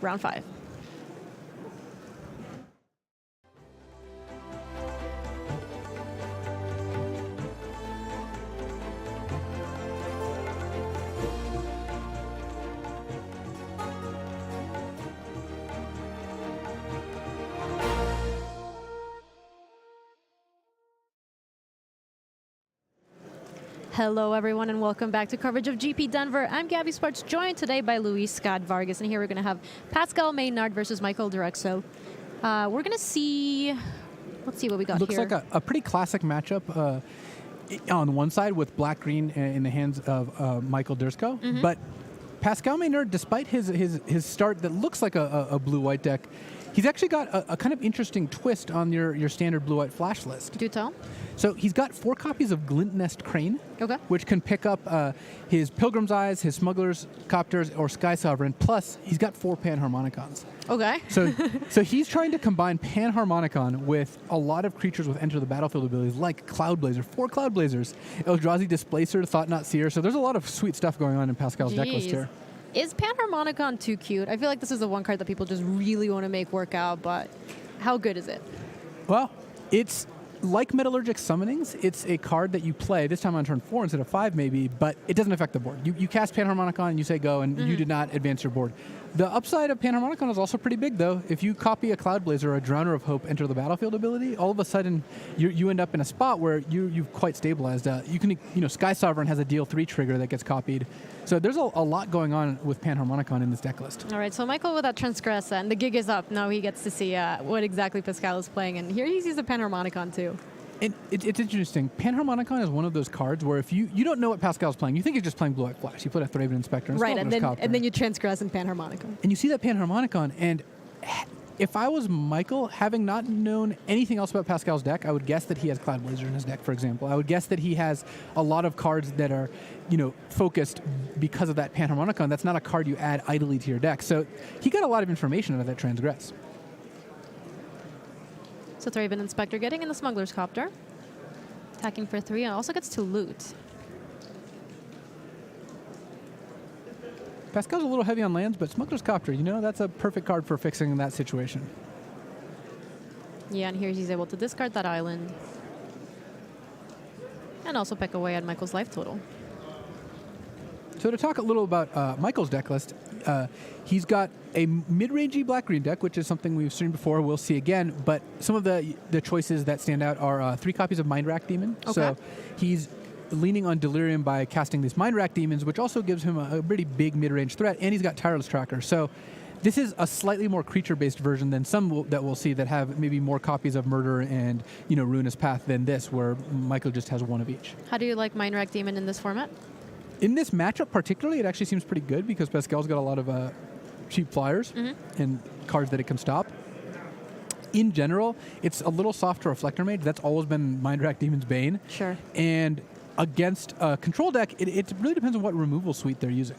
round 5. Hello, everyone, and welcome back to coverage of GP Denver. I'm Gabby Sparks, joined today by Luis Scott Vargas, and here we're going to have Pascal Maynard versus Michael Durexo. We're going to see, let's see what we got Looks here. like a pretty classic matchup on one side with black-green in the hands of Michael Durexo, but Pascal Maynard, despite his start that looks like a blue-white deck, he's actually got a kind of interesting twist on your standard blue-white flash list. Do tell. So he's got 4 copies of Glint Nest Crane, Okay. which can pick up his Pilgrim's Eyes, his Smuggler's Copters, or Sky Sovereign. Plus, he's got 4 Panharmonicons. Okay. So he's trying to combine Panharmonicon with a lot of creatures with Enter the Battlefield abilities, like Cloud Blazer, 4 Cloud Blazers, Eldrazi Displacer, Thought Not Seer. So there's a lot of sweet stuff going on in Pascal's deck list here. Is Panharmonicon too cute? I feel like this is the one card that people just really want to make work out, but how good is it? Well, it's like Metallurgic Summonings. It's a card that you play, this time on turn 4 instead of 5 maybe, but it doesn't affect the board. You cast Panharmonicon and you say go, and you did not advance your board. The upside of Panharmonicon is also pretty big, though. If you copy a Cloud Blazer or a Drowner of Hope Enter the Battlefield ability, all of a sudden you end up in a spot where you've quite stabilized. Sky Sovereign has a deal 3 trigger that gets copied. So there's a lot going on with Panharmonicon in this deck list. All right, so Michael with that Transgress, and the gig is up. Now he gets to see what exactly Pascal is playing, and here he sees a Panharmonicon too. And it's interesting. Panharmonicon is one of those cards where if you don't know what Pascal's playing, you think he's just playing Blue-White Flash. You put a Thraben Inspector and Right, Smuggler's Copter. and then you Transgress in Panharmonicon. And you see that Panharmonicon, and if I was Michael, having not known anything else about Pascal's deck, I would guess that he has Cloud Blazer in his deck, for example. I would guess that he has a lot of cards that are, focused because of that Panharmonicon. That's not a card you add idly to your deck. So he got a lot of information out of that Transgress. So Thraben Inspector getting in the Smuggler's Copter. Attacking for 3, and also gets to loot. Pascal's a little heavy on lands, but Smuggler's Copter, that's a perfect card for fixing that situation. Yeah, and here he's able to discard that island. And also pick away at Michael's life total. So to talk a little about Michael's deck list, he's got a mid-rangey black-green deck, which is something we've seen before, we'll see again, but some of the choices that stand out are 3 copies of Mind Rack Demon. Okay. So he's leaning on Delirium by casting these Mind Rack Demons, which also gives him a pretty big mid-range threat, and he's got Tireless Tracker. So this is a slightly more creature-based version than some that we'll see that have maybe more copies of Murder and Ruinous Path than this, where Michael just has 1 of each. How do you like Mind Rack Demon in this format? In this matchup particularly, it actually seems pretty good because Pascal's got a lot of cheap flyers and cards that it can stop. In general, it's a little soft to Reflector Mage. That's always been Mind Rack Demon's bane. Sure. And against a control deck, it really depends on what removal suite they're using.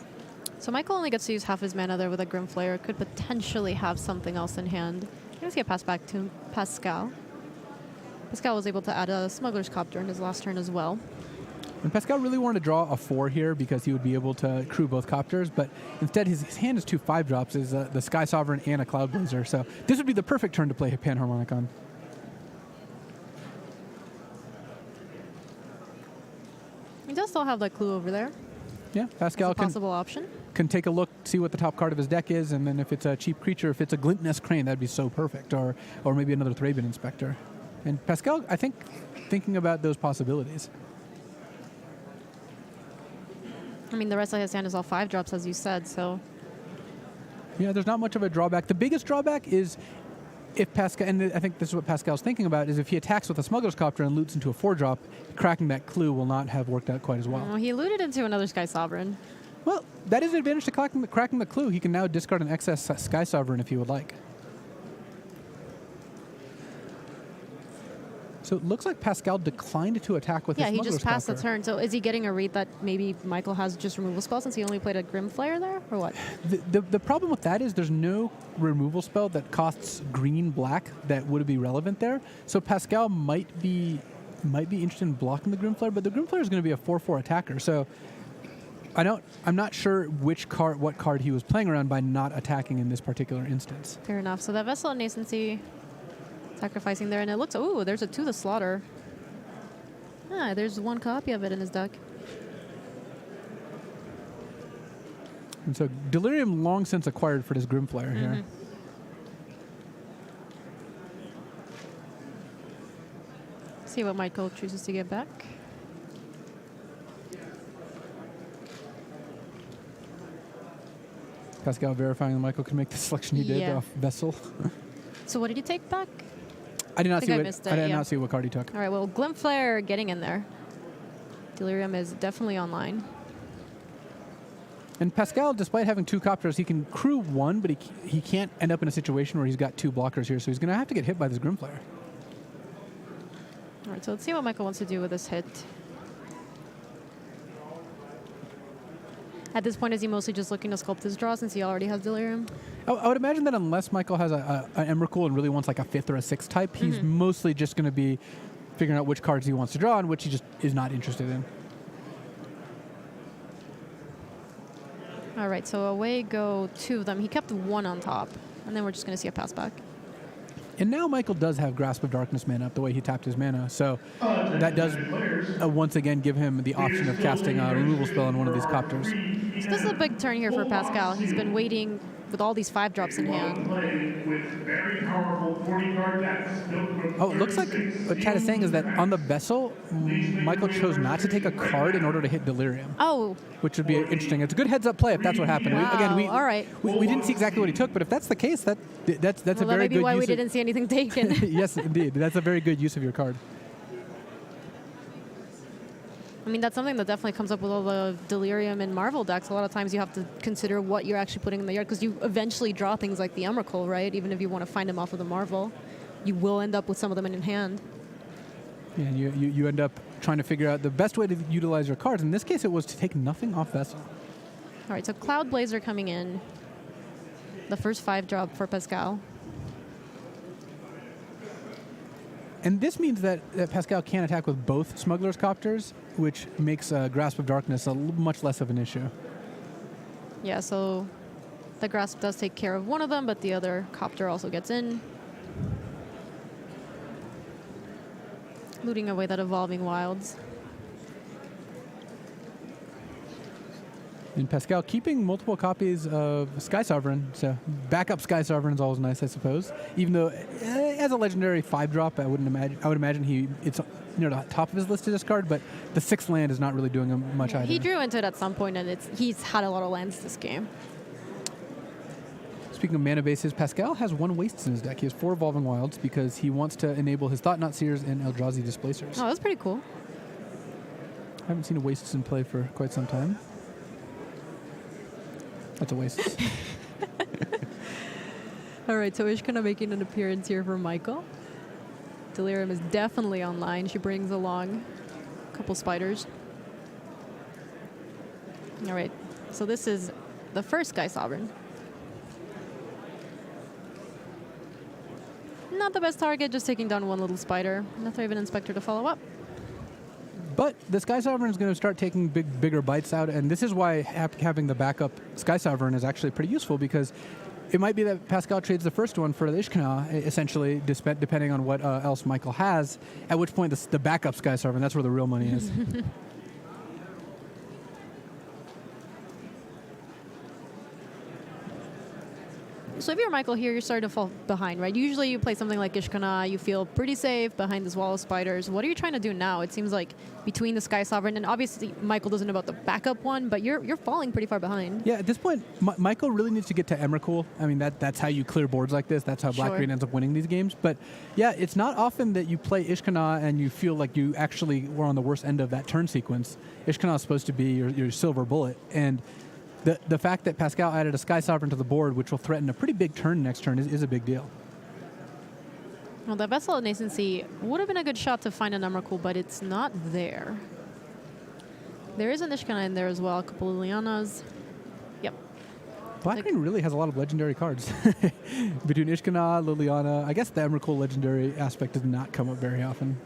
So Michael only gets to use half his mana there with a Grim Flayer. Could potentially have something else in hand. Let's get passed back to Pascal. Pascal was able to add a Smuggler's Copter in his last turn as well. And Pascal really wanted to draw a 4 here because he would be able to crew both Copters, but instead his hand is 2 5-drops, is the Sky Sovereign and a Cloud Blazer. So this would be the perfect turn to play Panharmonicon. He does still have that clue over there. Yeah, Pascal That's a possible option. can take a look, see what the top card of his deck is, and then if it's a cheap creature, if it's a Glint Nest Crane, that'd be so perfect, or maybe another Thraben Inspector. And Pascal, I think, thinking about those possibilities. I mean, the rest of his hand is all 5-drops, as you said, so... Yeah, there's not much of a drawback. The biggest drawback is if Pascal, and I think this is what Pascal's thinking about, is if he attacks with a Smuggler's Copter and loots into a 4-drop, cracking that clue will not have worked out quite as well. Oh, he looted into another Sky Sovereign. Well, that is an advantage to cracking the clue. He can now discard an excess Sky Sovereign if he would like. So it looks like Pascal declined to attack with his Yeah, he Smuggler's just passed the Copter. turn. So is he getting a read that maybe Michael has just removal spell since he only played a Grim Flayer there, or what? The problem with that is there's no removal spell that costs green-black that would be relevant there. So Pascal might be interested in blocking the Grim Flare, but the Grim Flare is going to be a 4/4 attacker. So I'm not sure what card he was playing around by not attacking in this particular instance. Fair enough. So that Vessel of Nascency sacrificing there, and it looks, ooh, there's a To the Slaughter. Ah, there's one copy of it in his deck. And so Delirium long since acquired for this Grimflare here. See what Michael chooses to get back. Pascal verifying that Michael could make the selection he did off Vessel. So what did he take back? I did not see not see what card he took. All right, well, Glimflare getting in there. Delirium is definitely online. And Pascal, despite having 2 copters, he can crew 1, but he can't end up in a situation where he's got 2 blockers here, so he's going to have to get hit by this Grimflare. All right, so let's see what Michael wants to do with this hit. At this point, is he mostly just looking to sculpt his draw since he already has Delirium? I would imagine that unless Michael has an Emrakul and really wants like a 5th or a 6th type, he's mostly just going to be figuring out which cards he wants to draw and which he just is not interested in. All right, so away go 2 of them. He kept 1 on top, and then we're just going to see a pass back. And now Michael does have Grasp of Darkness mana up the way he tapped his mana, so that does once again give him the option of casting a removal spell on one of these copters. So this is a big turn here for Pascal. He's been waiting with all these 5-drops in hand. Oh, it looks like what Chad is saying is that on the Vessel, Michael chose not to take a card in order to hit Delirium. Oh. Which would be interesting. It's a good heads-up play if that's what happened. Wow. All right. We didn't see exactly what he took, but if that's the case, that's a very good use. That may be why we didn't see anything taken. Yes, indeed. That's a very good use of your card. I mean, that's something that definitely comes up with all the Delirium and Marvel decks. A lot of times you have to consider what you're actually putting in the yard because you eventually draw things like the Emrakul, right? Even if you want to find them off of the Marvel, you will end up with some of them in hand. Yeah, and you end up trying to figure out the best way to utilize your cards. In this case, it was to take nothing off Vessel. All right, so Cloud Blazer coming in. The first 5-drop for Pascal. And this means that Pascal can attack with both Smuggler's Copters, which makes Grasp of Darkness much less of an issue. Yeah, so the Grasp does take care of one of them, but the other Copter also gets in. Looting away that Evolving Wilds. And Pascal keeping multiple copies of Sky Sovereign, so backup Sky Sovereign is always nice, I suppose. Even though, as a legendary 5-drop, I would imagine it's near the top of his list to discard, but the 6th land is not really doing him much either. He drew into it at some point, and he's had a lot of lands this game. Speaking of mana bases, Pascal has 1 Wastes in his deck. He has 4 Evolving Wilds because he wants to enable his Thought-Knot Seers and Eldrazi Displacers. Oh, that's pretty cool. I haven't seen a Wastes in play for quite some time. That's a waste. All right, so Ishkana making an appearance here for Michael. Delirium is definitely online. She brings along a couple spiders. All right, so this is the first Sky Sovereign. Not the best target, just taking down 1 little spider. Enough Raven Inspector to follow up. But the Sky Sovereign is going to start taking bigger bites out, and this is why having the backup Sky Sovereign is actually pretty useful, because it might be that Pascal trades the first one for the Ishkana, essentially, depending on what else Michael has, at which point the backup Sky Sovereign, that's where the real money is. So if you're Michael here, you're starting to fall behind, right? Usually you play something like Ishkana, you feel pretty safe behind this wall of spiders. What are you trying to do now? It seems like between the Sky Sovereign, and obviously Michael doesn't know about the backup one, but you're falling pretty far behind. Yeah, at this point, Michael really needs to get to Emrakul. I mean, that's how you clear boards like this. That's how Black-Green ends up winning these games. But yeah, it's not often that you play Ishkana and you feel like you actually were on the worst end of that turn sequence. Ishkana is supposed to be your silver bullet, and the fact that Pascal added a Sky Sovereign to the board, which will threaten a pretty big turn next turn, is a big deal. Well, the Vessel of Nascency would have been a good shot to find an Emrakul, but it's not there. There is an Ishkana in there as well, a couple of Lilianas. Yep. Black-Green really has a lot of legendary cards. Between Ishkana, Liliana, I guess the Emrakul legendary aspect does not come up very often.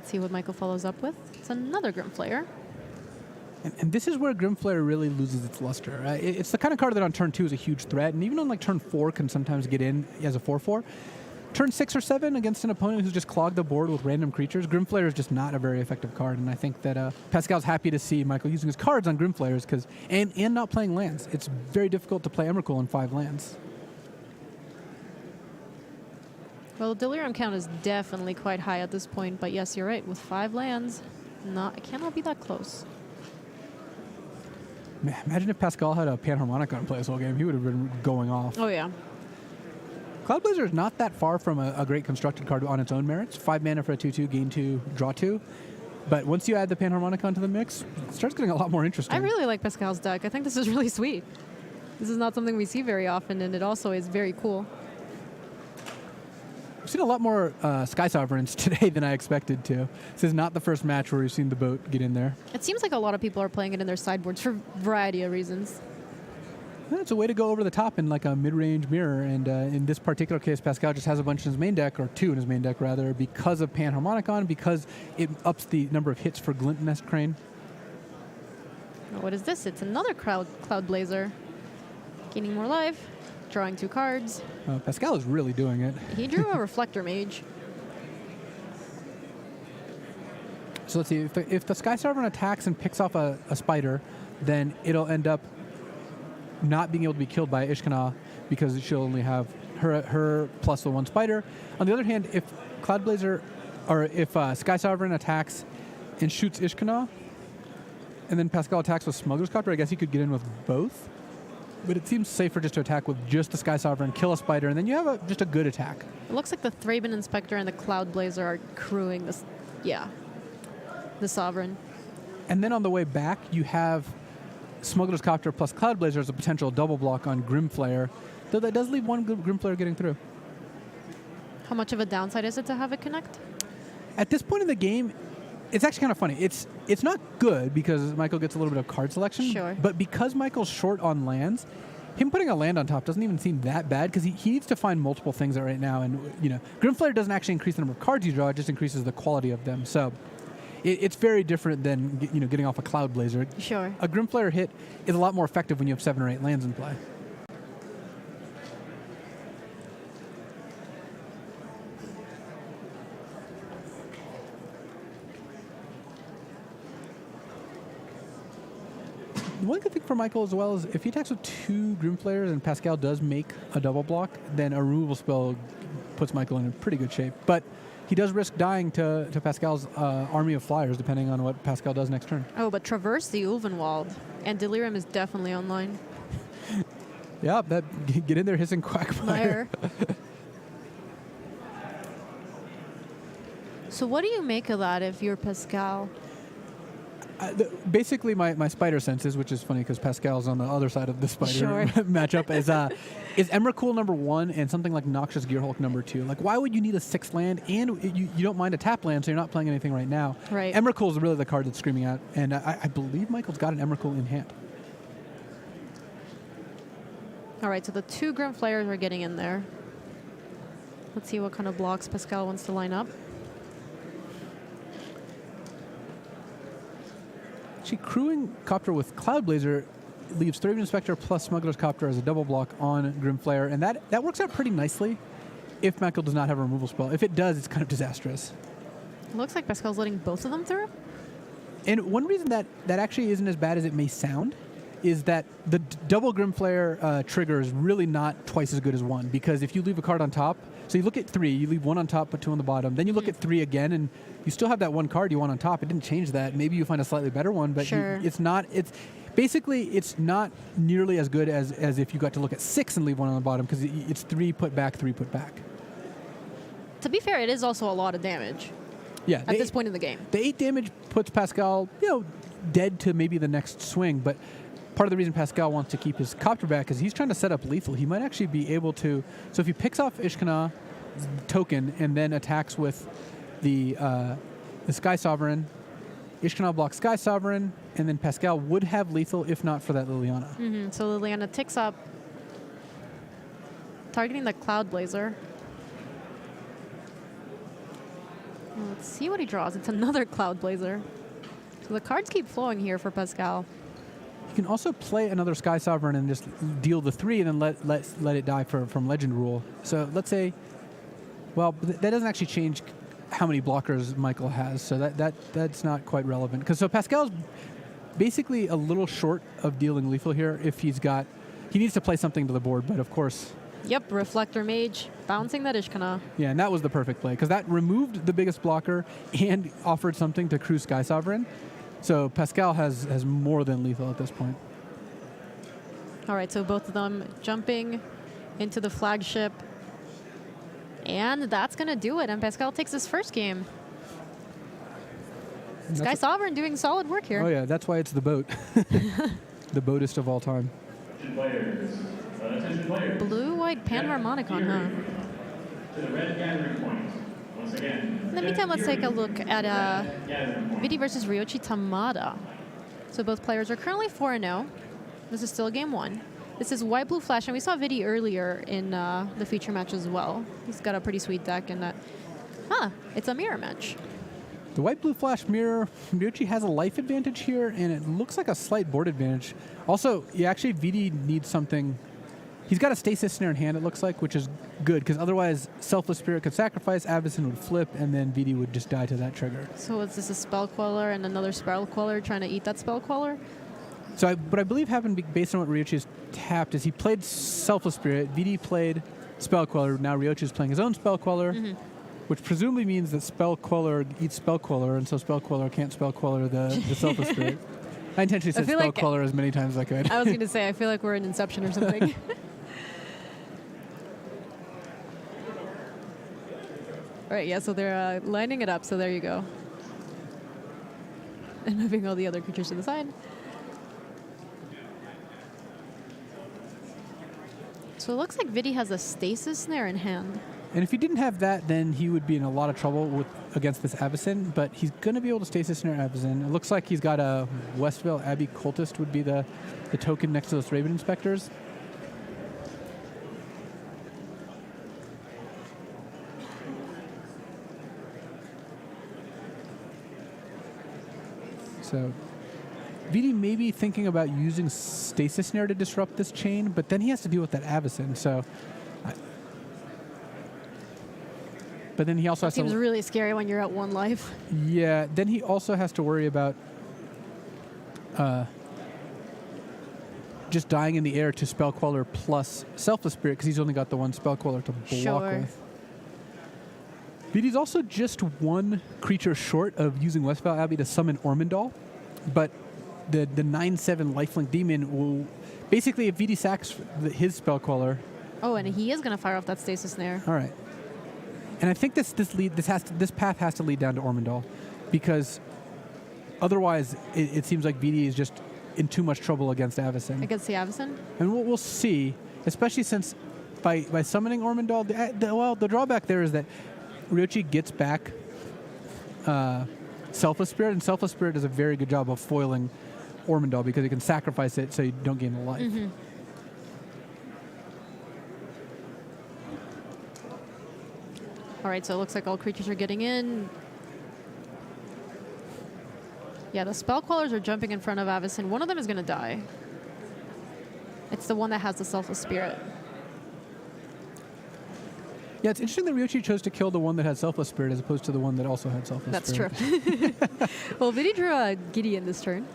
Let's see what Michael follows up with. It's another Grimflayer. And this is where Grimflayer really loses its luster. It's the kind of card that on turn 2 is a huge threat, and even on like turn 4 can sometimes get in as a 4/4. Turn 6 or 7 against an opponent who's just clogged the board with random creatures, Grimflayer is just not a very effective card, and I think that Pascal's happy to see Michael using his cards on Grimflayers and not playing lands. It's very difficult to play Emrakul in 5 lands. Well, the Delirium count is definitely quite high at this point, but yes, you're right. With 5 lands, it cannot be that close. Man, imagine if Pascal had a Panharmonica in play this whole game. He would have been going off. Oh, yeah. Cloudblazer is not that far from a great constructed card on its own merits. 5 mana for a 2/2, gain 2, draw 2. But once you add the Panharmonica onto the mix, it starts getting a lot more interesting. I really like Pascal's deck. I think this is really sweet. This is not something we see very often, and it also is very cool. I've seen a lot more Sky Sovereigns today than I expected to. This is not the first match where we've seen the boat get in there. It seems like a lot of people are playing it in their sideboards for a variety of reasons. It's a way to go over the top in like a mid-range mirror, and in this particular case, Pascal just has a bunch in his main deck, or 2 in his main deck rather, because of Panharmonicon, because it ups the number of hits for Glint Nest Crane. What is this? It's another Cloud Blazer. Gaining more life, drawing 2 cards. Pascal is really doing it. He drew a Reflector Mage. So let's see, if the Sky Sovereign attacks and picks off a spider, then it'll end up not being able to be killed by Ishkanah because she'll only have her plus the 1 spider. On the other hand, if Cloudblazer, or if Sky Sovereign attacks and shoots Ishkanah, and then Pascal attacks with Smuggler's Copter, I guess he could get in with both. But it seems safer just to attack with just the Sky Sovereign, kill a spider, and then you have just a good attack. It looks like the Thraben Inspector and the Cloud Blazer are crewing this, the Sovereign. And then on the way back, you have Smuggler's Copter plus Cloud Blazer as a potential double block on Grimflayer, though that does leave one good Grimflayer getting through. How much of a downside is it to have it connect? At this point in the game, it's actually kind of funny. It's not good because Michael gets a little bit of card selection. Sure. But because Michael's short on lands, him putting a land on top doesn't even seem that bad because he needs to find multiple things right now. And, Grimflayer doesn't actually increase the number of cards you draw. It just increases the quality of them. So it's very different than, getting off a Cloud Blazer. Sure. A Grimflayer hit is a lot more effective when you have 7 or 8 lands in play. One good thing for Michael as well is if he attacks with 2 Grimflayers and Pascal does make a double block, then a removal spell puts Michael in pretty good shape. But he does risk dying to Pascal's army of flyers, depending on what Pascal does next turn. Oh, but Traverse the Ulvenwald, and Delirium is definitely online. Yeah, get in there, hissing Quackfire. So what do you make of that if you're Pascal? Basically, my spider senses, which is funny because Pascal's on the other side of the spider matchup, is Emrakul number 1 and something like Noxious Gearhulk number 2. Like, why would you need a 6th land? And you don't mind a tap land, so you're not playing anything right now. Right. Emrakul is really the card that's screaming out, and I believe Michael's got an Emrakul in hand. All right, so the 2 Grimflayers are getting in there. Let's see what kind of blocks Pascal wants to line up. Actually, crewing Copter with Cloud Blazer leaves Thraben Inspector plus Smuggler's Copter as a double block on Grimflayer, and that works out pretty nicely if Michael does not have a removal spell. If it does, it's kind of disastrous. It looks like Pascal's letting both of them through. And one reason that actually isn't as bad as it may sound is that the double Grimflayer trigger is really not twice as good as 1, because if you leave a card on top, so you look at 3, you leave 1 on top but 2 on the bottom, then you look at 3 again and you still have that 1 card you want on top. It didn't change that. Maybe you find a slightly better one, but sure. it's not nearly as good as if you got to look at 6 and leave 1 on the bottom, because it's 3 put back, 3 put back. To be fair, it is also a lot of damage. Yeah, at this point in the game. The 8 damage puts Pascal, dead to maybe the next swing, but part of the reason Pascal wants to keep his Copter back is he's trying to set up lethal. He might actually be able to. So if he picks off Ishkanah token and then attacks with the Sky Sovereign, Ishkanah blocks Sky Sovereign, and then Pascal would have lethal if not for that Liliana. Mm-hmm. So Liliana ticks up, targeting the Cloud Blazer. Let's see what he draws. It's another Cloud Blazer. So the cards keep flowing here for Pascal. You can also play another Sky Sovereign and just deal the 3 and then let it die from Legend Rule. So let's say, well, that doesn't actually change how many blockers Michael has. So that's not quite relevant. So Pascal's basically a little short of dealing lethal here if he needs to play something to the board, but of course. Yep, Reflector Mage, bouncing that Ishkana. Yeah, and that was the perfect play because that removed the biggest blocker and offered something to Crew Sky Sovereign. So Pascal has more than lethal at this point. All right, so both of them jumping into the flagship. And that's going to do it. And Pascal takes his first game. Sky Sovereign doing solid work here. Oh, yeah, that's why it's the boat. The boatist of all time. Blue-white Panharmonicon, huh? To the red gathering point. Once again. In the meantime, let's take a look at Vidi versus Ryoichi Tamada. So both players are currently 4-0. This is still game 1. This is White Blue Flash, and we saw Vidi earlier in the feature match as well. He's got a pretty sweet deck, and it's a mirror match. The White Blue Flash mirror, Ryoichi has a life advantage here, and it looks like a slight board advantage. Also, actually, Vidi needs something. He's got a Stasis Snare in hand, it looks like, which is good, because otherwise Selfless Spirit could sacrifice, Avacyn would flip, and then Vidi would just die to that trigger. So is this a Spell Queller and another Spell Queller trying to eat that Spell Queller? So what I believe happened based on what Ryoichi has tapped is he played Selfless Spirit, Vidi played Spell Queller, now Ryoichi is playing his own Spell Queller, which presumably means that Spell Queller eats Spell Queller, and so Spell Queller can't Spell Queller the Selfless Spirit. I intentionally said Spell Queller as many times as I could. I was going to say, I feel like we're in Inception or something. All right, yeah, so they're lining it up, so there you go. And moving all the other creatures to the side. So it looks like Vidi has a Stasis Snare in hand. And if he didn't have that, then he would be in a lot of trouble against this Avacyn, but he's going to be able to Stasis Snare Avacyn. It looks like he's got a Westvale Abbey Cultist would be the token next to those Raven Inspectors. So Vidi may be thinking about using Stasis Snare to disrupt this chain, but then he has to deal with that Avacyn. So, but then he also has to. Seems really scary when you're at 1 life. Yeah. Then he also has to worry about just dying in the air to Spell Queller plus Selfless Spirit because he's only got the one Spell Queller to block with. Vidi's also just 1 creature short of using Westvale Abbey to summon Ormondal, but the 9/7 lifelink demon will basically, if Vidi sacks his Spell Queller. Oh, and he is going to fire off that Stasis Snare. All right, and I think this path has to lead down to Ormondal, because otherwise it seems like Vidi is just in too much trouble against Avacyn. Against the Avacyn? And we'll see, especially since by summoning Ormondal, the drawback there is that Ryoichi gets back Selfless Spirit, and Selfless Spirit does a very good job of foiling Ormondal because he can sacrifice it so you don't gain the life. All right, so it looks like all creatures are getting in. Yeah, the Spell Quellers are jumping in front of Avacyn. One of them is going to die. It's the one that has the Selfless Spirit. Yeah, it's interesting that Ryoichi chose to kill the one that had Selfless Spirit as opposed to the one that also had Selfless Spirit. That's true. Well, Vidi drew a Gideon this turn.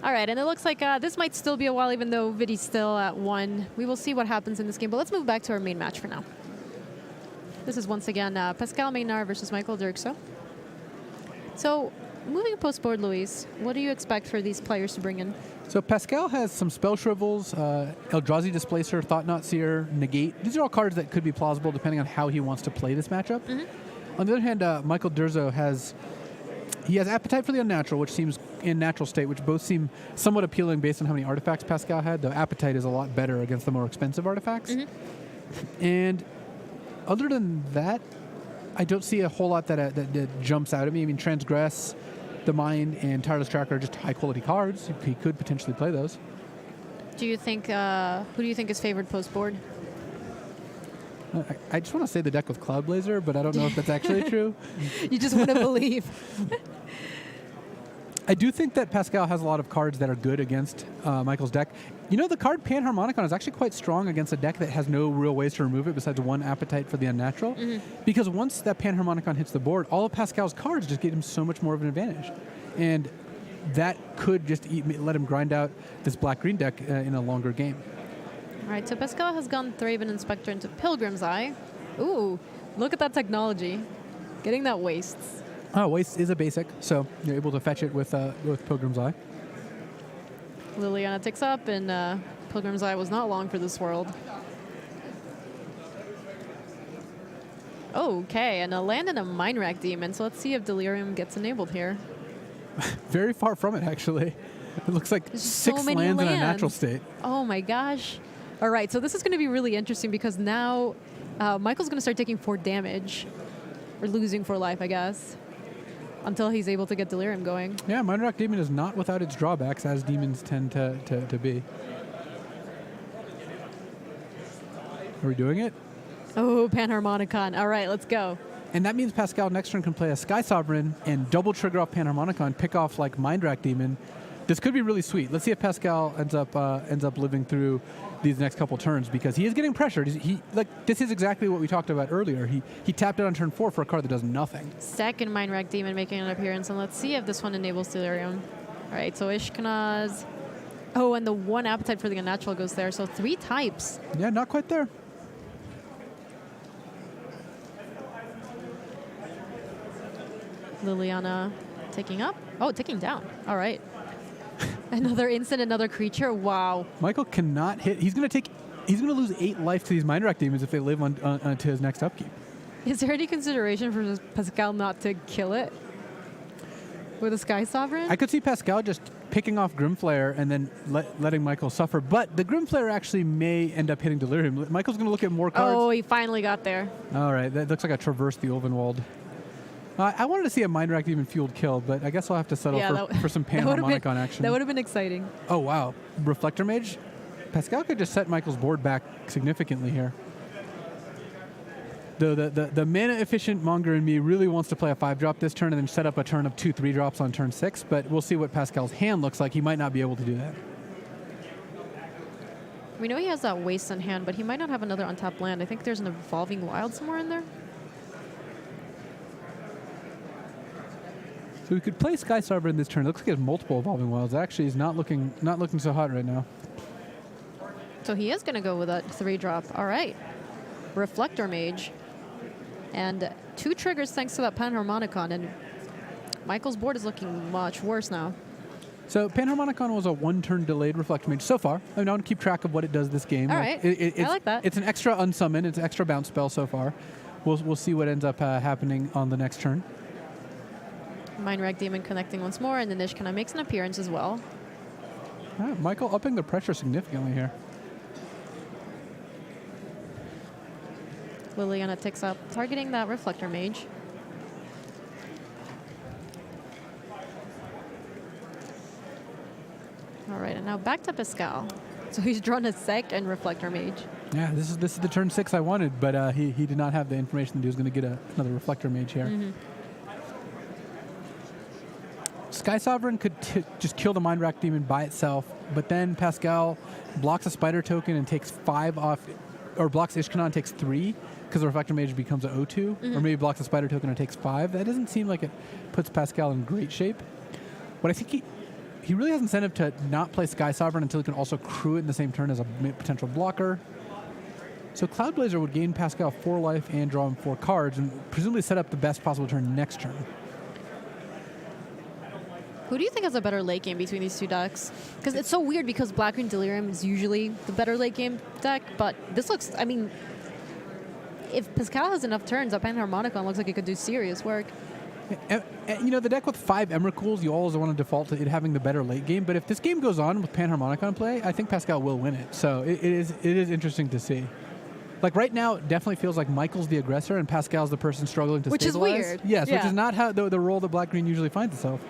All right, and it looks like this might still be a while, even though Vidi's still at 1. We will see what happens in this game, but let's move back to our main match for now. This is once again Pascal Maynard versus Michael Dirkso. So, moving post-board, Luis, what do you expect for these players to bring in? So Pascal has some Spell Shrivels, Eldrazi Displacer, Thought Knot Seer, Negate. These are all cards that could be plausible depending on how he wants to play this matchup. On the other hand, Michael Dirkso has Appetite for the Unnatural, which seems in Natural State, which both seem somewhat appealing based on how many artifacts Pascal had, though Appetite is a lot better against the more expensive artifacts. And other than that, I don't see a whole lot that jumps out at me. I mean, Transgress, The Mind, and Tireless Tracker are just high-quality cards. He could potentially play those. Do you think, who do you think is favored post-board? I just want to say the deck with Cloud Blazer, but I don't know if that's actually true. You just want to believe. I do think that Pascal has a lot of cards that are good against Michael's deck. You know, the card Panharmonicon is actually quite strong against a deck that has no real ways to remove it besides one Appetite for the Unnatural. Because once that Panharmonicon hits the board, all of Pascal's cards just get him so much more of an advantage. And that could just let him grind out this black-green deck in a longer game. All right, so Pascal has gone Thraben Inspector into Pilgrim's Eye. Ooh, look at that technology. Getting that wastes. Oh, Waste is a basic, so you're able to fetch it with Pilgrim's Eye. Liliana takes up, and Pilgrim's Eye was not long for this world. Okay, and a land and a Mind Rack Demon, so let's see if Delirium gets enabled here. Very far from it, actually. It looks like There's 6 so many lands in a lands. natural state. Oh my gosh. All right, so this is going to be really interesting because now Michael's going to start taking 4 damage, or losing 4 life, I guess, until he's able to get Delirium going. Yeah, Mind Rack Demon is not without its drawbacks, as demons tend to be. Are we doing it? Oh, Panharmonicon. All right, let's go. And that means Pascal next turn can play a Sky Sovereign and double trigger off Panharmonicon, pick off like Mind Rack Demon. This could be really sweet. Let's see if Pascal ends up living through these next couple turns, because he is getting pressured. This is exactly what we talked about earlier. He tapped it on turn 4 for a card that does nothing. Second Mind Rack Demon making an appearance, and let's see if this one enables Delirium. All right, so Ishkanaz. Oh, and the 1 Appetite for the Unnatural goes there, so 3 types. Yeah, not quite there. Liliana taking up. Oh, taking down. All right. Another instant, another creature. Wow. Michael cannot hit. He's going to lose 8 life to these Mind Rack Demons if they live on to his next upkeep. Is there any consideration for Pascal not to kill it with a Sky Sovereign? I could see Pascal just picking off Grimflayer and then letting Michael suffer, but the Grimflayer actually may end up hitting Delirium. Michael's going to look at more cards. Oh, he finally got there. All right, that looks like I traversed the Ulvenwald. I wanted to see a Mind Rack Demon fueled kill, but I guess I'll have to settle for some Panharmonicon action. That would have been exciting. Oh, wow. Reflector Mage? Pascal could just set Michael's board back significantly here. The mana-efficient Monger in me really wants to play a 5-drop this turn and then set up a turn of 2 3-drops on turn 6, but we'll see what Pascal's hand looks like. He might not be able to do that. We know he has that Waste in hand, but he might not have another untapped land. I think there's an Evolving Wild somewhere in there. So we could play Sky Sovereign this turn. It looks like he has multiple Evolving Wilds. Actually, he's not looking so hot right now. So he is going to go with a 3-drop. All right. Reflector Mage. And 2 triggers thanks to that Panharmonicon. And Michael's board is looking much worse now. So Panharmonicon was a 1-turn delayed Reflector Mage so far. I don't keep track of what it does this game. All right. I like that. It's an extra unsummon. It's an extra bounce spell so far. We'll see what ends up happening on the next turn. Mind Rack Demon connecting once more, and then Ishkana makes an appearance as well. All right, Michael upping the pressure significantly here. Liliana takes up, targeting that Reflector Mage. All right, and now back to Pascal. So he's drawn a second Reflector Mage. Yeah, this is the turn 6 I wanted, but he did not have the information that he was going to get another Reflector Mage here. Sky Sovereign could just kill the Mind Rack Demon by itself, but then Pascal blocks a Spider token and takes 5 off, or blocks Ishkanah and takes 3, because the Reflector Mage becomes an O2, or maybe blocks a Spider token and takes 5. That doesn't seem like it puts Pascal in great shape. But I think he really has incentive to not play Sky Sovereign until he can also crew it in the same turn as a potential blocker. So Cloud Blazer would gain Pascal 4 life and draw him 4 cards, and presumably set up the best possible turn next turn. Who do you think has a better late game between these 2 decks? Because it's so weird because Black-Green Delirium is usually the better late game deck, but this looks, I mean, if Pascal has enough turns, that Panharmonicon looks like it could do serious work. You know, the deck with 5 Emrakuls, you always want to default to it having the better late game, but if this game goes on with Panharmonicon play, I think Pascal will win it. So it is interesting to see. Like right now, it definitely feels like Michael's the aggressor and Pascal's the person struggling to stabilize. Which is weird. Yes, yeah. Which is not how the role that Black-Green usually finds itself.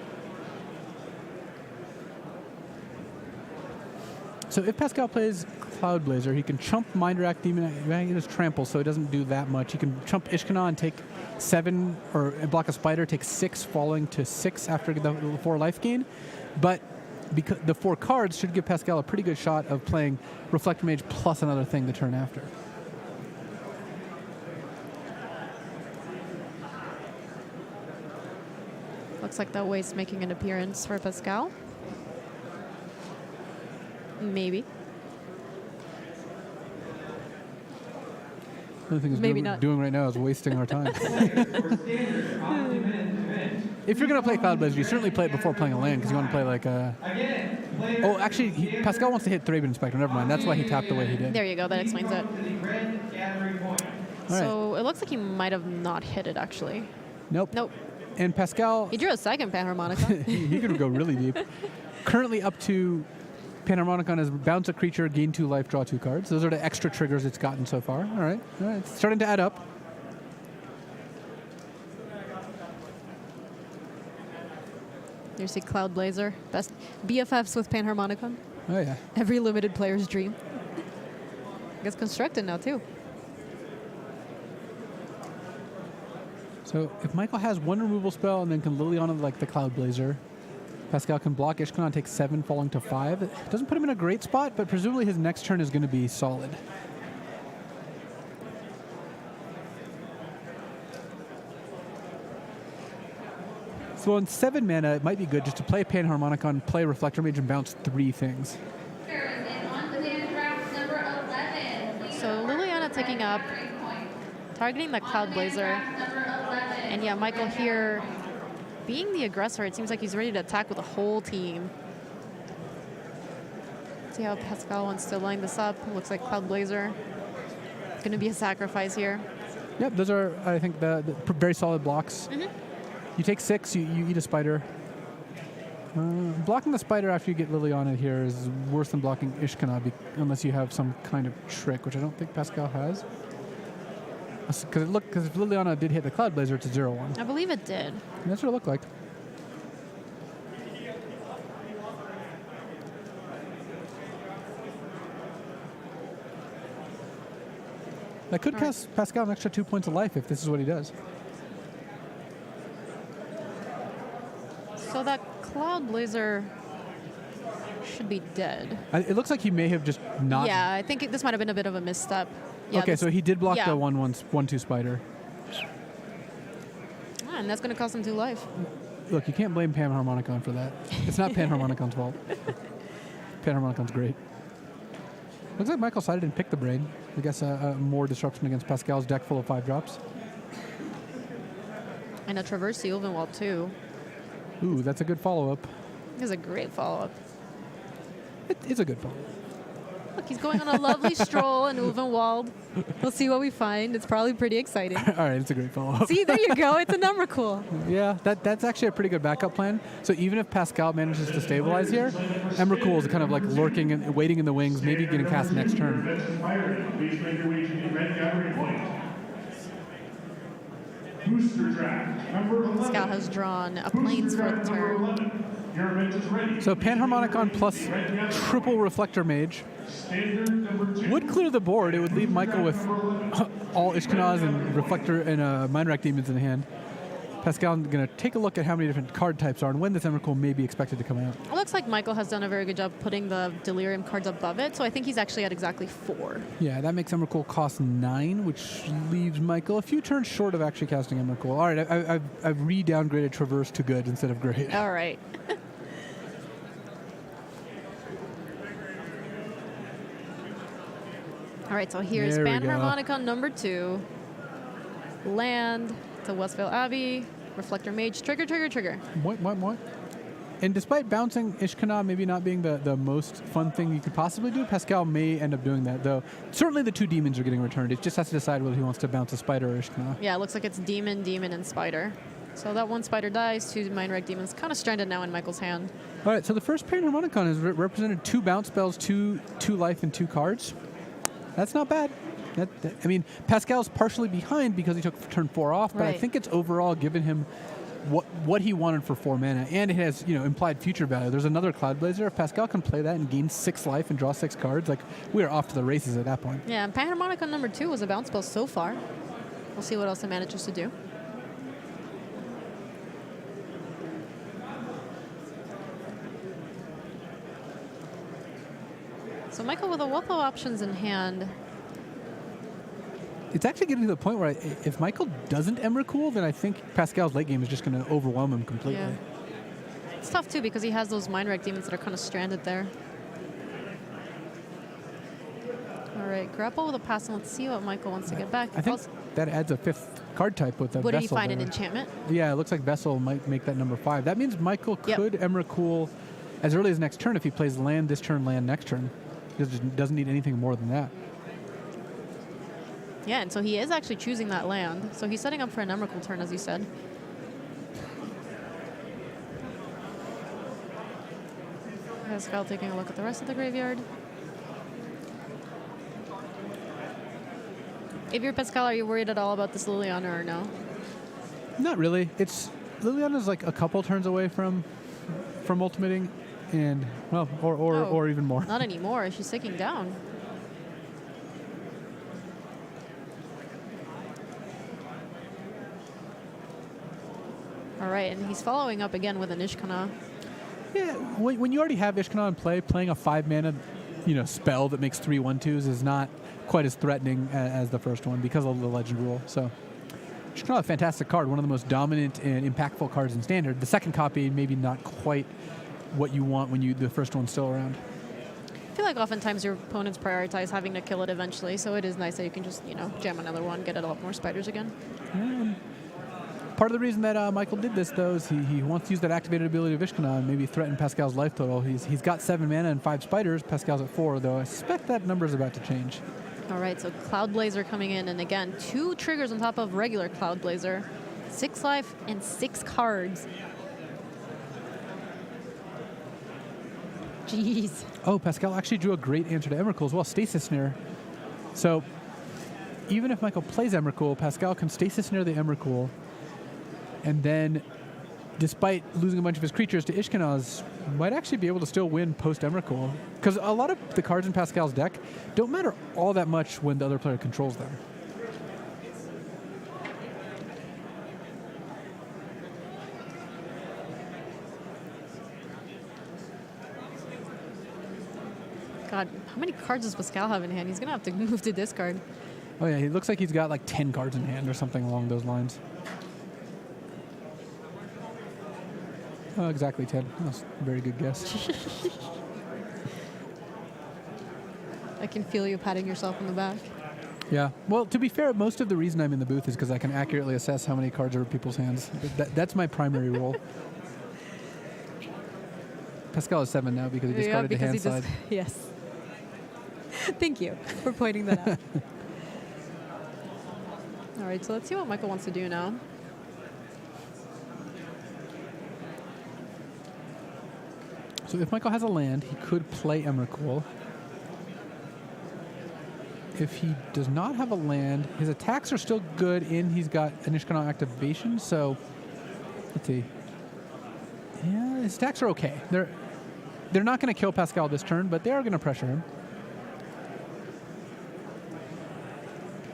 So if Pascal plays Cloud Blazer, he can chump Mind Rack Demon. He does trample, so it doesn't do that much. He can chump Ishkana and take 7, or block a Spider, take 6, falling to 6 after the 4 life gain. But because the 4 cards should give Pascal a pretty good shot of playing Reflector Mage plus another thing the turn after. Looks like that waste making an appearance for Pascal. Maybe. The only thing Maybe we're not. doing right now is wasting our time. If you're going to play Cloud Blazer, you certainly play it before playing a land, because you want to play like a... Oh, actually, Pascal wants to hit Thraben Inspector. Never mind. That's why he tapped the way he did. There you go. That explains it. All So it looks like he might have not hit it, actually. Nope. Nope. And Pascal... He drew a second Panharmonicon. he could go really deep. Currently up to Panharmonicon is bounce a creature, gain 2 life, draw 2 cards. Those are the extra triggers it's gotten so far. All right. It's starting to add up. You see Cloud Blazer. Best BFFs with Panharmonicon. Oh, yeah. Every limited player's dream. Gets constructed now, too. So if Michael has 1 removal spell and then can Liliana like the Cloud Blazer, Pascal can block Ishkana, take 7, falling to 5. It doesn't put him in a great spot, but presumably his next turn is going to be solid. So on 7 mana, it might be good just to play Panharmonicon, play Reflector Mage, and bounce 3 things. So Liliana taking up, targeting the Cloud Blazer. And yeah, Michael here, being the aggressor, it seems like he's ready to attack with the whole team. See how Pascal wants to line this up. Looks like Cloud Blazer. It's going to be a sacrifice here. Yep, those are, I think, the very solid blocks. You take 6, you eat a Spider. Blocking the Spider after you get Liliana here is worse than blocking Ishkana, unless you have some kind of trick, which I don't think Pascal has. Because if Liliana did hit the Cloud Blazer, it's a 0/1. I believe it did. That's what it looked like. That could cost Pascal an extra 2 points of life if this is what he does. So that Cloud Blazer should be dead. It looks like he may have just not... Yeah, I think this might have been a bit of a misstep. Yeah, okay, so he did block yeah. the 1/2 Spider. And that's going to cost him 2 life. Look, you can't blame Panharmonicon for that. It's not Panharmonicon's fault. Panharmonicon's great. Looks like Michael sided and picked the brain. I guess more disruption against Pascal's deck full of 5-drops. And a Traverse the Ulvenwald, too. Ooh, that's a good follow-up. This is a great follow-up. It's a good follow-up. Look, he's going on a lovely stroll in Ulvenwald. We'll see what we find. It's probably pretty exciting. All right, it's a great follow-up. See, there you go. It's a number cool. Yeah, that's actually a pretty good backup plan. So even if Pascal manages to stabilize here, Emrakul is kind of like lurking and waiting in the wings, maybe getting cast next turn. Please make your way to the red gathering point. Booster draft number 11. Pascal has drawn a Plains for the turn. Your event is ready. So Panharmonicon plus triple Reflector Mage Standard number 2. would clear the board. It would leave Michael with all Ishkanaz and Reflector and Mind Rack Demons in hand. Pascal is going to take a look at how many different card types are and when this Emrakul may be expected to come out. It looks like Michael has done a very good job putting the Delirium cards above it, so I think he's actually at exactly 4. Yeah, that makes Emrakul cost 9, which leaves Michael a few turns short of actually casting Emrakul. All right, I've re-downgraded Traverse to good instead of great. All right. All right, so here's There we go. Panharmonicon number 2. Land to Westvale Abbey. Reflector Mage. Trigger, trigger, trigger. What? And despite bouncing Ishkana maybe not being the most fun thing you could possibly do, Pascal may end up doing that, though. Certainly the 2 demons are getting returned. It just has to decide whether he wants to bounce a Spider or Ishkana. Yeah, it looks like it's Demon, Demon, and Spider. So that 1 Spider dies, 2 Mind Rack Demons. Kind of stranded now in Michael's hand. All right, so the first Panharmonicon has represented 2 bounce spells, 2 life, and 2 cards. That's not bad. I mean, Pascal's partially behind because he took turn 4 off, but I Right. think it's overall given him what he wanted for 4 mana, and it has implied future value. There's another Cloud Blazer. If Pascal can play that and gain 6 life and draw 6 cards, like we are off to the races at that point. Yeah, and Panharmonicon number 2 was a bounce spell so far. We'll see what else it manages to do. So Michael with a wealth of options in hand. It's actually getting to the point where if Michael doesn't Emrakul, then I think Pascal's late game is just going to overwhelm him completely. Yeah. It's tough, too, because he has those Mind Wreck Demons that are kind of stranded there. All right, grapple with a pass, and let's see what Michael wants to get back. I think that adds a 5th card type with a Vessel. What did he find, there. an enchantment? Yeah, it looks like Vessel might make that number 5. That means Michael could Emrakul as early as next turn if he plays land this turn, land next turn. He doesn't need anything more than that. Yeah, and so he is actually choosing that land. So he's setting up for an Emrakul turn, as you said. Pascal taking a look at the rest of the graveyard. If you're Pascal, are you worried at all about this Liliana or no? Not really. Liliana's like a couple turns away from ultimating, and well, or even more. Not anymore. She's ticking down. All right, and he's following up again with an Ishkana. Yeah, when you already have Ishkana in play, playing a 5 mana, spell that makes 3 1/2s is not quite as threatening as the first one because of the legend rule. So Ishkana, a fantastic card, one of the most dominant and impactful cards in Standard. The second copy, maybe not quite what you want when the first one's still around. I feel like oftentimes your opponents prioritize having to kill it eventually, so it is nice that you can just, jam another one, get it a lot more spiders again. Yeah. Part of the reason that Michael did this, though, is he wants to use that activated ability of Ishkana and maybe threaten Pascal's life total. He's got 7 mana and 5 spiders. Pascal's at 4, though I suspect that number is about to change. All right, so Cloud Blazer coming in, and again, 2 triggers on top of regular Cloud Blazer. 6 life and 6 cards. Jeez. Oh, Pascal actually drew a great answer to Emrakul as well, Stasis Snare. So even if Michael plays Emrakul, Pascal can Stasis Snare the Emrakul, and then, despite losing a bunch of his creatures to Ishkanaz, might actually be able to still win post Emrakul. Because a lot of the cards in Pascal's deck don't matter all that much when the other player controls them. God, how many cards does Pascal have in hand? He's going to have to move to discard. Oh yeah, he looks like he's got like 10 cards in hand or something along those lines. Oh, exactly 10. That's a very good guess. I can feel you patting yourself on the back. Yeah. Well, to be fair, most of the reason I'm in the booth is because I can accurately assess how many cards are in people's hands. That's my primary role. Pascal is 7 now because he discarded the hand side. Yes. Thank you for pointing that out. All right, so let's see what Michael wants to do now. So if Michael has a land, he could play Emrakul. If he does not have a land, his attacks are still good, and he's got an Ishkana activation, so let's see. Yeah, his attacks are okay. They're not going to kill Pascal this turn, but they are going to pressure him.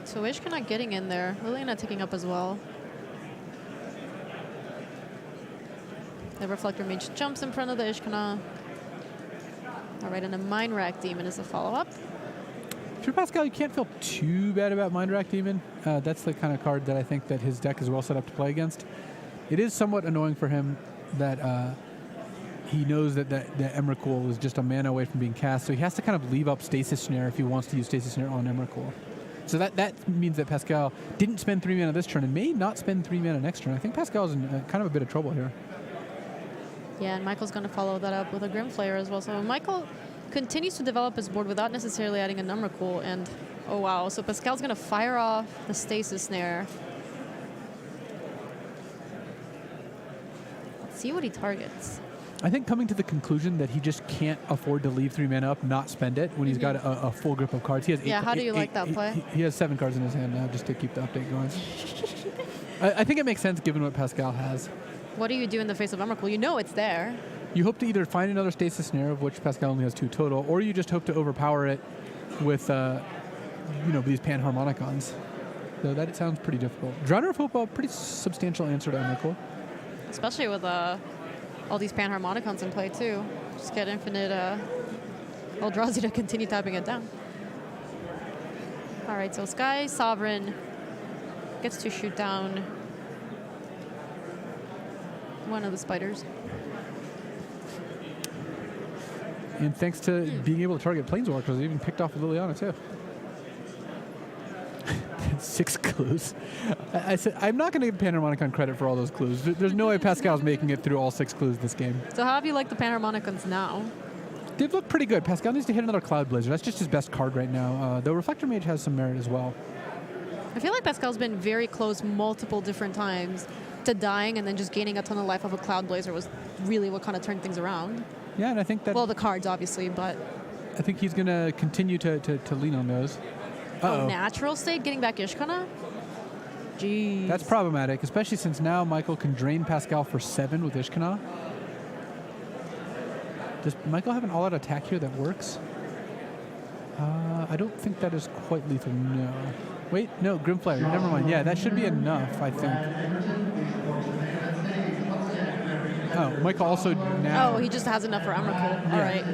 So Ishkana getting in there. Liliana taking up as well. The Reflector Mage jumps in front of the Ishkana. All right, and a Mind Rack Demon is a follow-up. If you're Pascal, you can't feel too bad about Mind Rack Demon. That's the kind of card that I think that his deck is well set up to play against. It is somewhat annoying for him that he knows that Emrakul is just a mana away from being cast, so he has to kind of leave up Stasis Snare if he wants to use Stasis Snare on Emrakul. So that means that Pascal didn't spend 3 mana this turn and may not spend 3 mana next turn. I think Pascal's in kind of a bit of trouble here. Yeah, and Michael's going to follow that up with a Grimflayer as well. So Michael continues to develop his board without necessarily adding a Emrakul, and oh wow, so Pascal's going to fire off the Stasis Snare. Let's see what he targets. I think coming to the conclusion that he just can't afford to leave 3 mana up, not spend it when he's got a full grip of cards. He has 8. Yeah, how do you like that play? He has 7 cards in his hand now just to keep the update going. I think it makes sense given what Pascal has. What do you do in the face of Emrakul? You know it's there. You hope to either find another stasis snare, of which Pascal only has 2 total, or you just hope to overpower it with, these panharmonicons. So that sounds pretty difficult. Drowner of Hope, a pretty substantial answer to Emrakul. Especially with all these panharmonicons in play, too. Just get infinite Eldrazi to continue tapping it down. All right, so Sky Sovereign gets to shoot down one of the spiders. And thanks to being able to target Planeswalkers, they even picked off Liliana, too. 6 clues. I said, I'm not going to give Panharmonicon credit for all those clues. There's no way Pascal's making it through all 6 clues this game. So how do you like the Panharmonicons now? They've looked pretty good. Pascal needs to hit another Cloud Blazer. That's just his best card right now. Though Reflector Mage has some merit as well. I feel like Pascal's been very close multiple different times to dying and then just gaining a ton of life off a Cloud Blazer was really what kind of turned things around. Yeah, and I think that... Well, the cards, obviously, but... I think he's going to continue to lean on those. Oh, Natural State getting back Ishkana? Jeez. That's problematic, especially since now Michael can drain Pascal for 7 with Ishkana. Does Michael have an all-out attack here that works? I don't think that is quite lethal, no. Wait, no, Grimflare, never mind. Yeah, that should be enough, I think. Oh, Michael also now... Oh, he just has enough for Emrakul. Yeah. All right.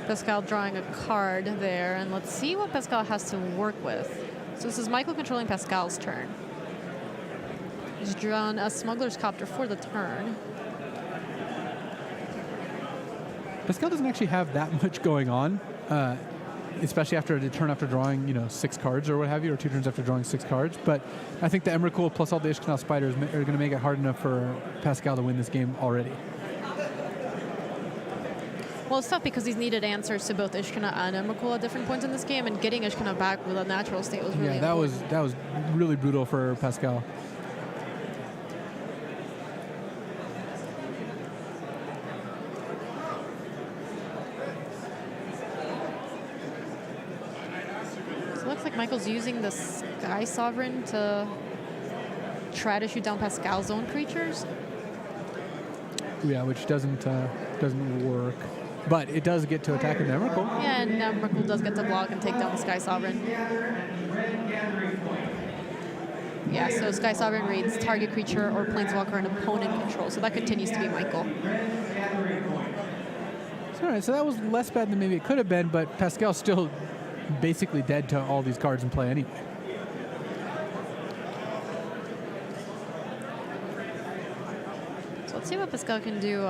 Pascal drawing a card there, and let's see what Pascal has to work with. So this is Michael controlling Pascal's turn. He's drawn a Smuggler's Copter for the turn. Pascal doesn't actually have that much going on, especially after a turn after drawing, 6 cards or what have you, or 2 turns after drawing 6 cards. But I think the Emrakul plus all the Ishkanal Spiders are going to make it hard enough for Pascal to win this game already. Well, it's tough because he's needed answers to both Ishkana and Emrakul at different points in this game, and getting Ishkana back with a Natural State was really important. that was really brutal for Pascal. So it looks like Michael's using the Sky Sovereign to try to shoot down Pascal's own creatures. Yeah, which doesn't work. But it does get to attack an Emrakul. Yeah, and Emrakul does get to block and take down the Sky Sovereign. Yeah, so Sky Sovereign reads target creature or planeswalker an opponent control. So that continues to be Michael. All right, so that was less bad than maybe it could have been, but Pascal's still basically dead to all these cards in play anyway. Let's see what Pascal can do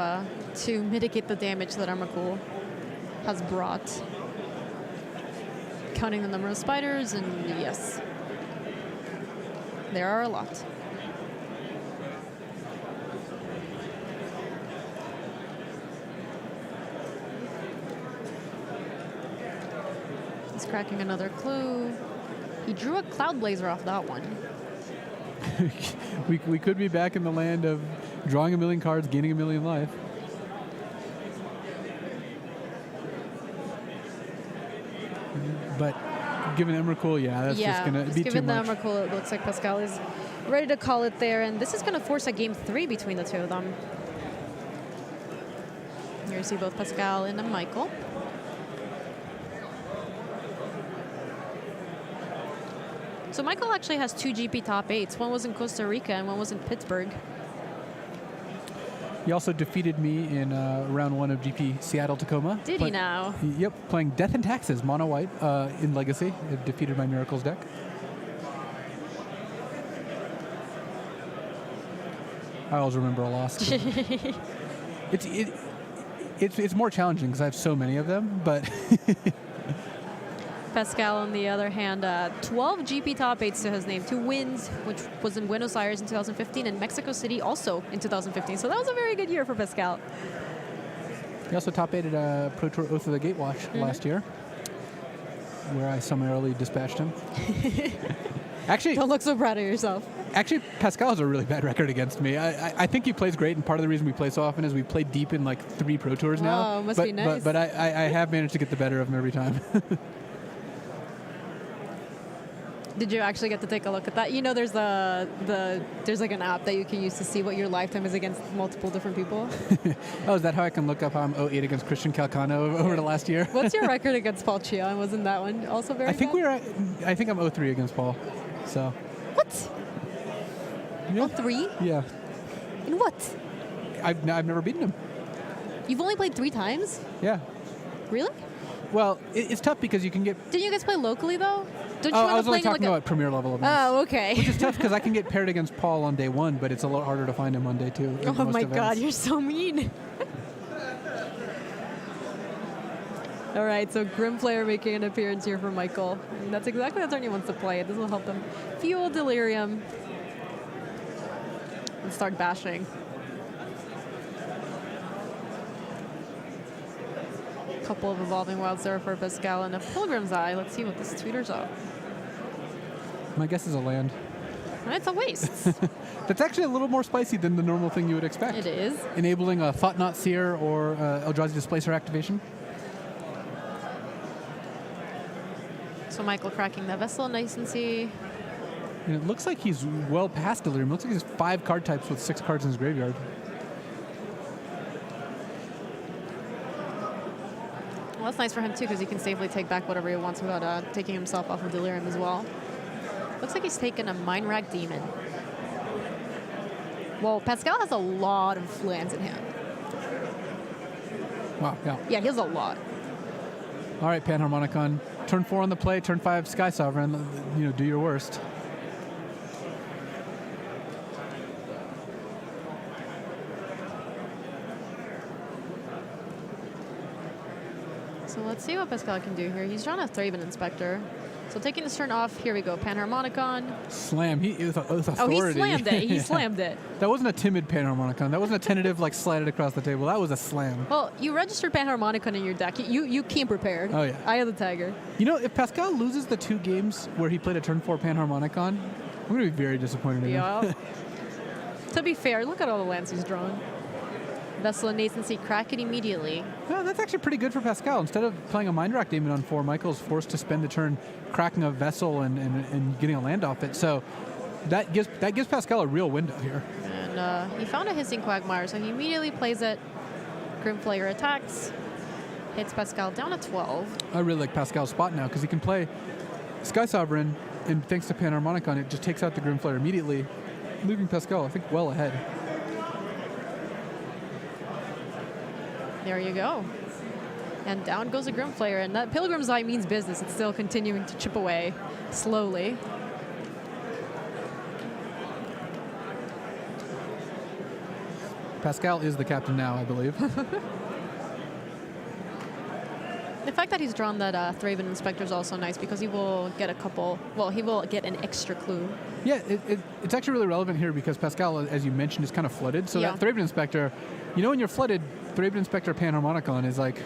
to mitigate the damage that Emrakul has brought. Counting the number of spiders, and yes, there are a lot. He's cracking another clue. He drew a Cloud Blazer off that one. we could be back in the land of drawing a million cards, gaining a million life. But given Emrakul, that's just going to be too given the much. Emrakul, it looks like Pascal is ready to call it there, and this is going to force a game 3 between the two of them. Here you see both Pascal and Michael. So Michael actually has 2 GP top 8s. One was in Costa Rica and one was in Pittsburgh. He also defeated me in round 1 of GP Seattle Tacoma. Did he now? Yep, playing Death and Taxes, mono white in Legacy. It defeated my Miracles deck. I always remember a loss. It's more challenging because I have so many of them, but Pascal, on the other hand, 12 GP top 8s to his name, 2 wins, which was in Buenos Aires in 2015 and Mexico City also in 2015. So that was a very good year for Pascal. He also top 8'd Pro Tour Oath of the Gatewatch last year, where I summarily dispatched him. Actually, Don't look so proud of yourself. Actually, Pascal has a really bad record against me. I think he plays great, and part of the reason we play so often is we play deep in like 3 Pro Tours now. Oh, must be nice. But I have managed to get the better of him every time. Did you actually get to take a look at that? You know, there's there's like an app that you can use to see what your lifetime is against multiple different people. Oh, is that how I can look up how I'm 0-8 against Christian Calcano over the last year? What's your record against Paul Chion? Wasn't that one also very I think bad? I think I'm 0-3 against Paul. So. What? Yeah. Oh, 3? Yeah. In what? I've never beaten him. You've only played 3 times? Yeah. Really? Well, it's tough because you can get. Didn't you guys play locally though? Don't you Oh, end I up was only playing talking like about premier level events. Oh, okay. Which is tough because I can get paired against Paul on day 1, but it's a lot harder to find him on day 2. in Oh most my events. God, you're so mean. All right, so Grim Player making an appearance here for Michael. And that's exactly the turn he wants to play. This will help him fuel Delirium and start bashing. Couple of Evolving Wilds there for Pascal and a Pilgrim's Eye. Let's see what this tweeters up. My guess is a land. It's a waste. That's actually a little more spicy than the normal thing you would expect. It is. Enabling a Thought Knot Seer or Eldrazi Displacer activation. So Michael cracking the Vessel Nascency. And it looks like he's well past Delirium. It looks like he has 5 card types with 6 cards in his graveyard. Well, that's nice for him too, because he can safely take back whatever he wants without taking himself off of Delirium as well. Looks like he's taken a Mind Rack Demon. Well, Pascal has a lot of lands in hand. Wow, yeah. Yeah, he has a lot. All right, Panharmonicon. Turn 4 on the play, turn 5 Sky Sovereign. You know, do your worst. So let's see what Pascal can do here. He's drawn a Thraben Inspector. So taking this turn off, here we go. Panharmonicon. Slam. It was authority. Oh, he slammed it. He Yeah. slammed it. That wasn't a timid Panharmonicon. That wasn't a tentative, like, slide it across the table. That was a slam. Well, you registered Panharmonicon in your deck. You came prepared. Oh, yeah. Eye of the Tiger. You know, if Pascal loses the 2 games where he played a turn 4 Panharmonicon, I'm going to be very disappointed in him. Yeah. To be fair, look at all the lands he's drawn. Vessel and Nascency, crack it immediately. No, that's actually pretty good for Pascal. Instead of playing a Mind Rack Demon on 4, Michael's forced to spend a turn cracking a Vessel and getting a land off it. So that gives Pascal a real window here. And he found a Hissing Quagmire, so he immediately plays it. Grim Player attacks. Hits Pascal down to 12. I really like Pascal's spot now because he can play Sky Sovereign, and thanks to Panharmonicon, it just takes out the Grim Flare immediately, leaving Pascal, I think, well ahead. There you go. And down goes a Grim Player, and that Pilgrim's Eye means business. It's still continuing to chip away slowly. Pascal is the captain now, I believe. The fact that he's drawn that Thraben Inspector is also nice because he will get he will get an extra clue. Yeah, it's actually really relevant here because Pascal, as you mentioned, is kind of flooded. So Yeah. that Thraben Inspector, you know, when you're flooded, Thraben Inspector Panharmonicon is like,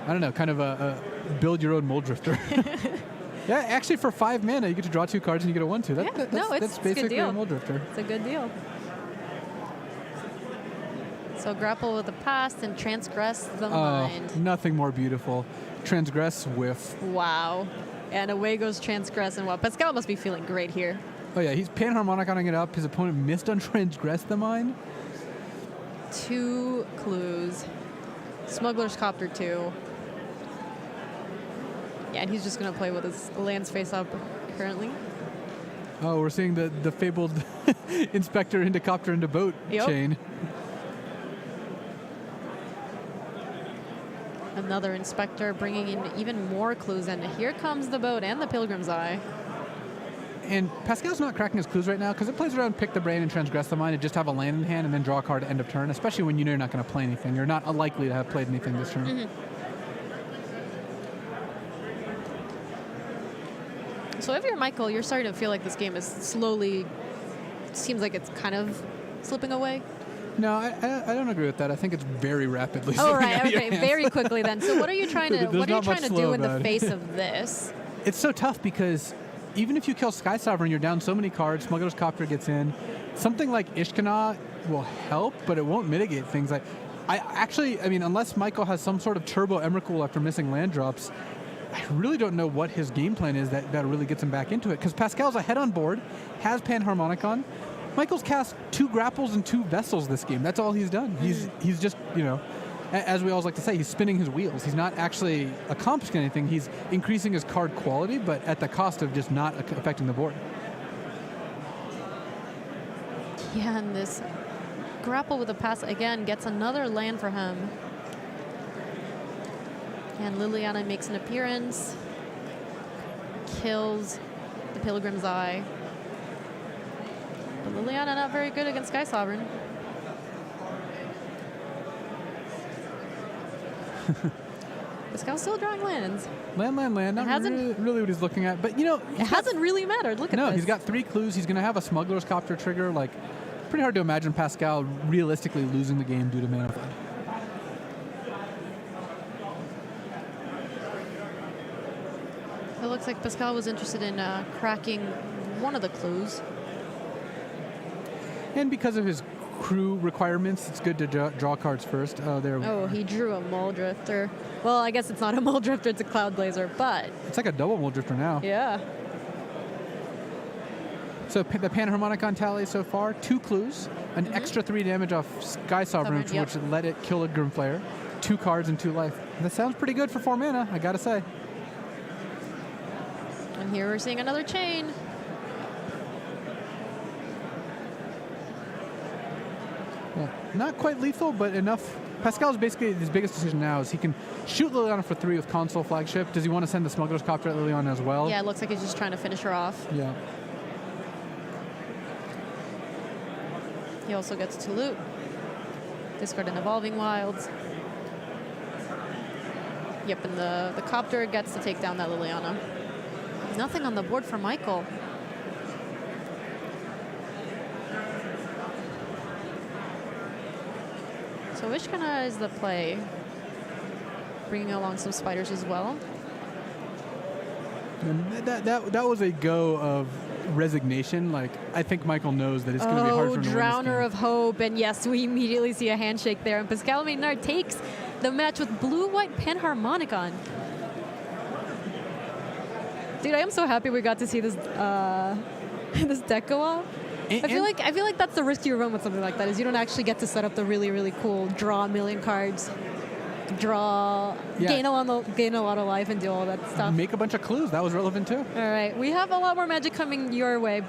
I don't know, kind of a build your own Mold Drifter. Yeah, actually for 5 mana, you get to draw 2 cards and you get a 1/2. That's It's a good basically deal. a Mold Drifter. It's a good deal. So grapple with the past and transgress the mind. Nothing more beautiful. Transgress, whiff. Wow. And away goes transgress, and wow, Pascal must be feeling great here. Oh yeah, he's Panharmoniconing it up. His opponent missed on Transgress the Mind. 2 clues. Smuggler's Copter 2. Yeah, and he's just going to play with his lands face up currently. Oh, we're seeing the fabled Inspector into Copter into Boat Yep. chain. Another Inspector bringing in even more clues, and here comes the Boat and the Pilgrim's Eye. And Pascal's not cracking his clues right now because it plays around Pick the Brain and Transgress the Mind and just have a land in hand and then draw a card at end of turn, especially when you know you're not going to play anything. You're not likely to have played anything this turn. Mm-hmm. So if you're Michael, you're starting to feel like this game is slowly, seems like it's kind of slipping away. No, I don't agree with that. I think it's very rapidly. Oh, slipping right. out of your Okay. hands. Very quickly then. So what are you trying to There's what are you not much trying to slow do in the about it. face of this? It's so tough because even if you kill Sky Sovereign, you're down so many cards. Smuggler's Copter gets in. Something like Ishkana will help, but it won't mitigate things. Like, I mean, unless Michael has some sort of turbo Emrakul after missing land drops, I really don't know what his game plan is that really gets him back into it, because Pascal's ahead on board, has Panharmonicon. Michael's cast 2 grapples and 2 vessels this game. That's all he's done. He's just, as we always like to say, he's spinning his wheels. He's not actually accomplishing anything. He's increasing his card quality, but at the cost of just not affecting the board. Yeah, and this grapple with a pass again gets another land for him. And Liliana makes an appearance, kills the Pilgrim's Eye. But Liliana not very good against Sky Sovereign. Pascal's still drawing lands. Land. Not really what he's looking at. But, It hasn't really mattered. Look at this. No, he's got 3 clues. He's going to have a Smuggler's Copter trigger. Like, pretty hard to imagine Pascal realistically losing the game due to mana flood. It looks like Pascal was interested in cracking one of the clues. And because of his crew requirements, it's good to draw cards first. Oh, he drew a Muldrifter. Well, I guess it's not a Muldrifter, it's a Cloud Blazer, but... It's like a double Muldrifter now. Yeah. So the Panharmonicon tally so far, 2 clues, an extra 3 damage off Sky Sovereign, which let it kill a Grimflayer, 2 cards and 2 life. That sounds pretty good for 4 mana, I gotta say. And here we're seeing another chain. Well, not quite lethal, but enough. Pascal's basically, his biggest decision now is he can shoot Liliana for 3 with Console Flagship. Does he want to send the Smuggler's Copter at Liliana as well? Yeah, it looks like he's just trying to finish her off. Yeah. He also gets to loot. Discard an Evolving Wilds. Yep, and the Copter gets to take down that Liliana. Nothing on the board for Michael. So Ishkana is the play. Bringing along some spiders as well. And that was a go of resignation. Like, I think Michael knows that it's going to be hard for him to win this Drowner game. of Hope. And yes, we immediately see a handshake there. And Pascal Maynard takes the match with blue-white Panharmonicon. Dude, I am so happy we got to see this this deck go off. I feel like that's the risk you run with something like that, is you don't actually get to set up the really, really cool draw a million cards, gain a lot of life, and do all that stuff. Make a bunch of clues. That was relevant too. All right, we have a lot more Magic coming your way.